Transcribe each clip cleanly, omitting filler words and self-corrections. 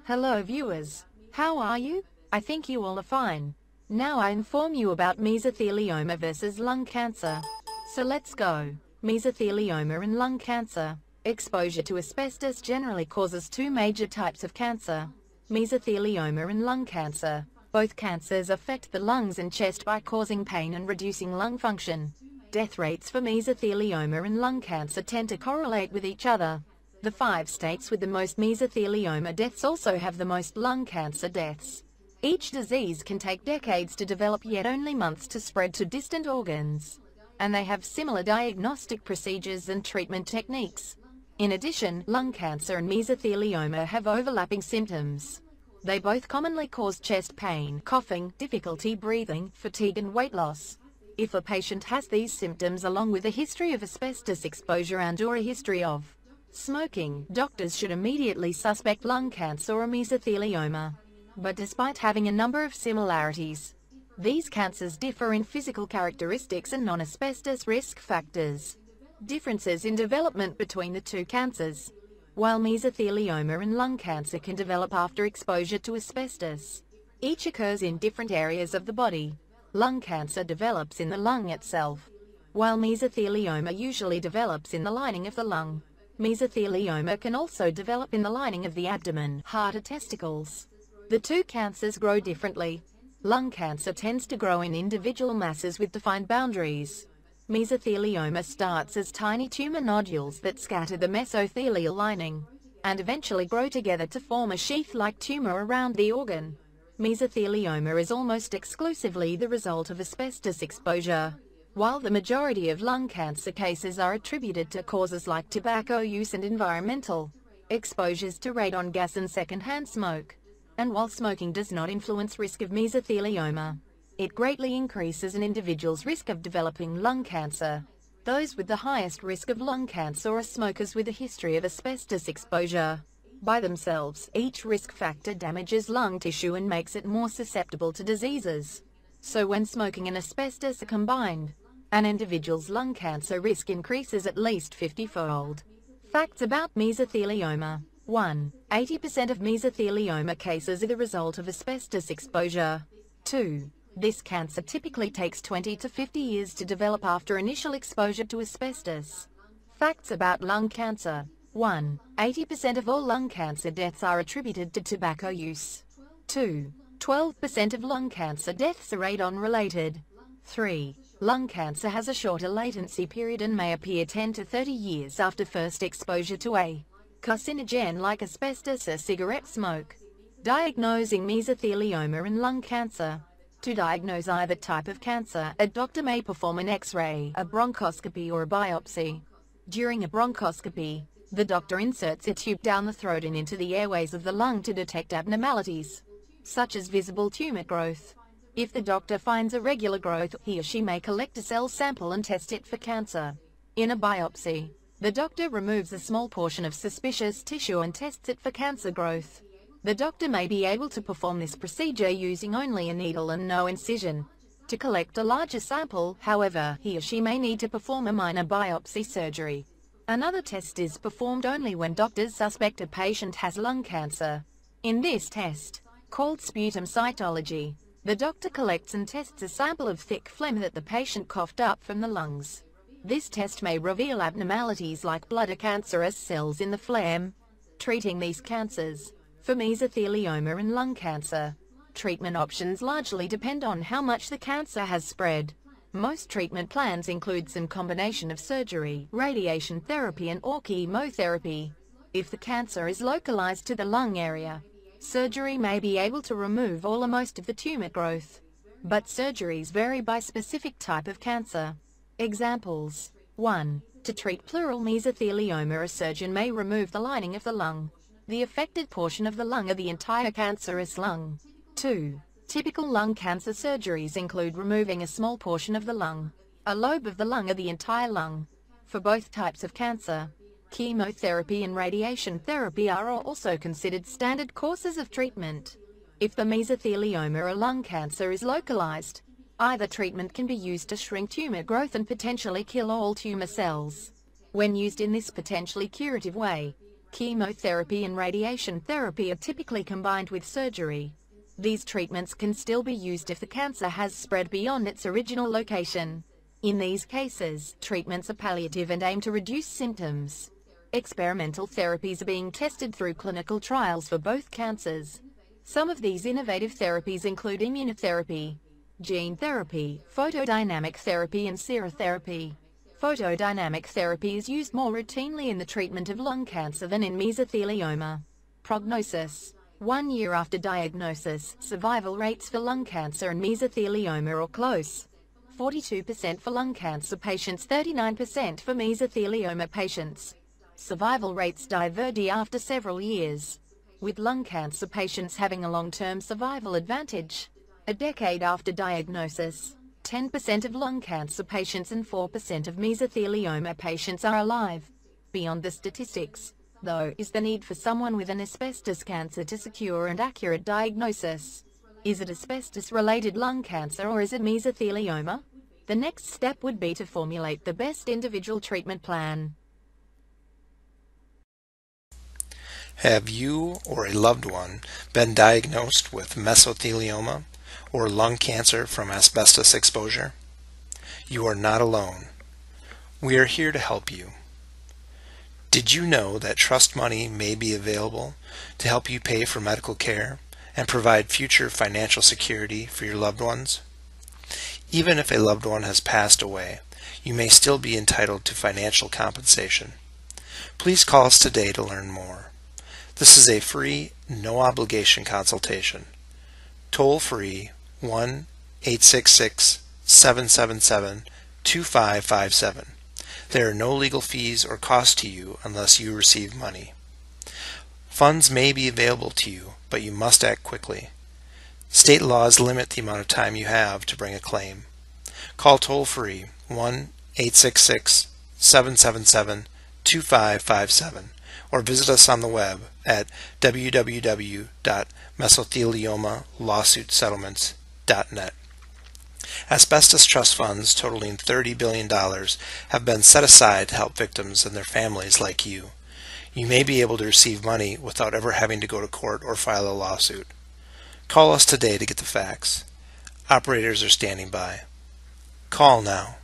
Hello viewers, how are you? I think you all are fine. Now I inform you about mesothelioma versus lung cancer. So let's go. Mesothelioma and lung cancer. Exposure to asbestos generally causes two major types of cancer. Mesothelioma and lung cancer. Both cancers affect the lungs and chest by causing pain and reducing lung function. Death rates for mesothelioma and lung cancer tend to correlate with each other. The 5 states with the most mesothelioma deaths also have the most lung cancer deaths. Each disease can take decades to develop yet only months to spread to distant organs. And they have similar diagnostic procedures and treatment techniques. In addition, lung cancer and mesothelioma have overlapping symptoms. They both commonly cause chest pain, coughing, difficulty breathing, fatigue and weight loss. If a patient has these symptoms along with a history of asbestos exposure and/or a history of smoking, doctors should immediately suspect lung cancer or mesothelioma. But despite having a number of similarities, these cancers differ in physical characteristics and non-asbestos risk factors. Differences in development between the two cancers. While mesothelioma and lung cancer can develop after exposure to asbestos, each occurs in different areas of the body. Lung cancer develops in the lung itself, while mesothelioma usually develops in the lining of the lung. Mesothelioma can also develop in the lining of the abdomen, heart or testicles. The two cancers grow differently. Lung cancer tends to grow in individual masses with defined boundaries. Mesothelioma starts as tiny tumor nodules that scatter the mesothelial lining, and eventually grow together to form a sheath-like tumor around the organ. Mesothelioma is almost exclusively the result of asbestos exposure, while the majority of lung cancer cases are attributed to causes like tobacco use and environmental exposures to radon gas and secondhand smoke. And while smoking does not influence risk of mesothelioma, it greatly increases an individual's risk of developing lung cancer. Those with the highest risk of lung cancer are smokers with a history of asbestos exposure. By themselves, each risk factor damages lung tissue and makes it more susceptible to diseases. So when smoking and asbestos are combined, an individual's lung cancer risk increases at least 50-fold. Facts about mesothelioma. 1. 80% of mesothelioma cases are the result of asbestos exposure. 2. This cancer typically takes 20 to 50 years to develop after initial exposure to asbestos. Facts about lung cancer. 1. 80% of all lung cancer deaths are attributed to tobacco use. 2. 12% of lung cancer deaths are radon-related. 3. Lung cancer has a shorter latency period and may appear 10 to 30 years after first exposure to a carcinogen like asbestos or cigarette smoke. Diagnosing mesothelioma and lung cancer. To diagnose either type of cancer, a doctor may perform an X-ray, a bronchoscopy or a biopsy. During a bronchoscopy, the doctor inserts a tube down the throat and into the airways of the lung to detect abnormalities, such as visible tumor growth. If the doctor finds a regular growth, he or she may collect a cell sample and test it for cancer. In a biopsy, the doctor removes a small portion of suspicious tissue and tests it for cancer growth. The doctor may be able to perform this procedure using only a needle and no incision. To collect a larger sample, however, he or she may need to perform a minor biopsy surgery. Another test is performed only when doctors suspect a patient has lung cancer. In this test, called sputum cytology, the doctor collects and tests a sample of thick phlegm that the patient coughed up from the lungs. This test may reveal abnormalities like blood or cancerous cells in the phlegm. Treating these cancers. For mesothelioma and lung cancer, treatment options largely depend on how much the cancer has spread. Most treatment plans include some combination of surgery, radiation therapy and/or chemotherapy. If the cancer is localized to the lung area, surgery may be able to remove all or most of the tumor growth. But surgeries vary by specific type of cancer. Examples. 1. To treat pleural mesothelioma, a surgeon may remove the lining of the lung, the affected portion of the lung or the entire cancerous lung. 2. Typical lung cancer surgeries include removing a small portion of the lung, a lobe of the lung or the entire lung. For both types of cancer, chemotherapy and radiation therapy are also considered standard courses of treatment. If the mesothelioma or lung cancer is localized, either treatment can be used to shrink tumor growth and potentially kill all tumor cells. When used in this potentially curative way, Chemotherapy and radiation therapy are typically combined with surgery. These treatments can still be used if the cancer has spread beyond its original location. In these cases, treatments are palliative and aim to reduce symptoms. Experimental therapies are being tested through clinical trials for both cancers. Some of these innovative therapies include immunotherapy, gene therapy, photodynamic therapy, and serotherapy. Photodynamic therapy is used more routinely in the treatment of lung cancer than in mesothelioma. Prognosis: 1 year after diagnosis, survival rates for lung cancer and mesothelioma are close. 42% for lung cancer patients, 39% for mesothelioma patients. Survival rates diverge after several years, with lung cancer patients having a long-term survival advantage. A decade after diagnosis, 10% of lung cancer patients and 4% of mesothelioma patients are alive. Beyond the statistics, though, is the need for someone with an asbestos cancer to secure an accurate diagnosis. Is it asbestos-related lung cancer or is it mesothelioma? The next step would be to formulate the best individual treatment plan. Have you or a loved one been diagnosed with mesothelioma or lung cancer from asbestos exposure? You are not alone. We are here to help you. Did you know that trust money may be available to help you pay for medical care and provide future financial security for your loved ones? Even if a loved one has passed away, you may still be entitled to financial compensation. Please call us today to learn more. This is a free, no-obligation consultation. Toll-free 1-866-777-2557. There are no legal fees or costs to you unless you receive money. Funds may be available to you, but you must act quickly. State laws limit the amount of time you have to bring a claim. Call toll-free 1-866-777-2557 or visit us on the web at www.mesotheliomalawsuitsettlements.net. Asbestos trust funds totaling $30 billion have been set aside to help victims and their families like you. You may be able to receive money without ever having to go to court or file a lawsuit. Call us today to get the facts. Operators are standing by. Call now.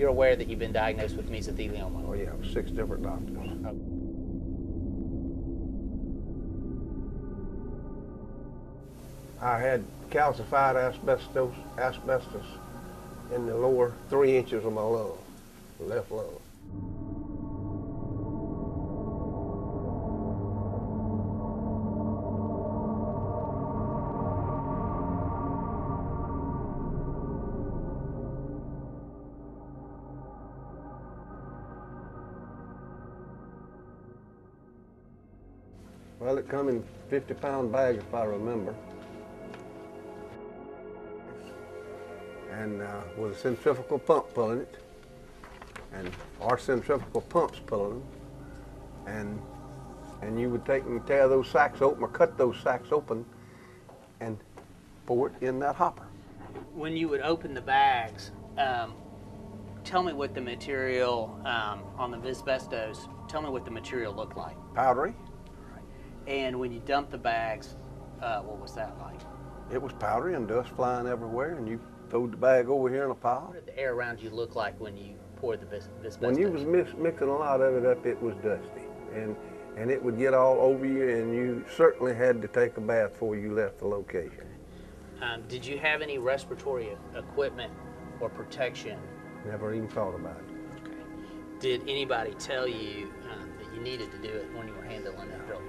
you're aware that you've been diagnosed with mesothelioma? Oh yeah, 6 different doctors. I had calcified asbestos in the lower 3 inches of my lung, the left lung. Well, it come in 50-pound bag, if I remember. And with a centrifugal pump pulling it, and our centrifugal pumps pulling them, and you would take and tear those sacks open or cut those sacks open and pour it in that hopper. When you would open the bags, tell me what the material on the asbestos, tell me what the material looked like. Powdery. And when you dumped the bags, what was that like? It was powdery and dust flying everywhere, and you throwed the bag over here in a pile. What did the air around you look like when you poured the asbestos? When you was mixing a lot of it up, it was dusty, and it would get all over you, and you certainly had to take a bath before you left the location. Did you have any respiratory equipment or protection? Never even thought about it. Okay. Did anybody tell you that you needed to do it when you were handling that drill?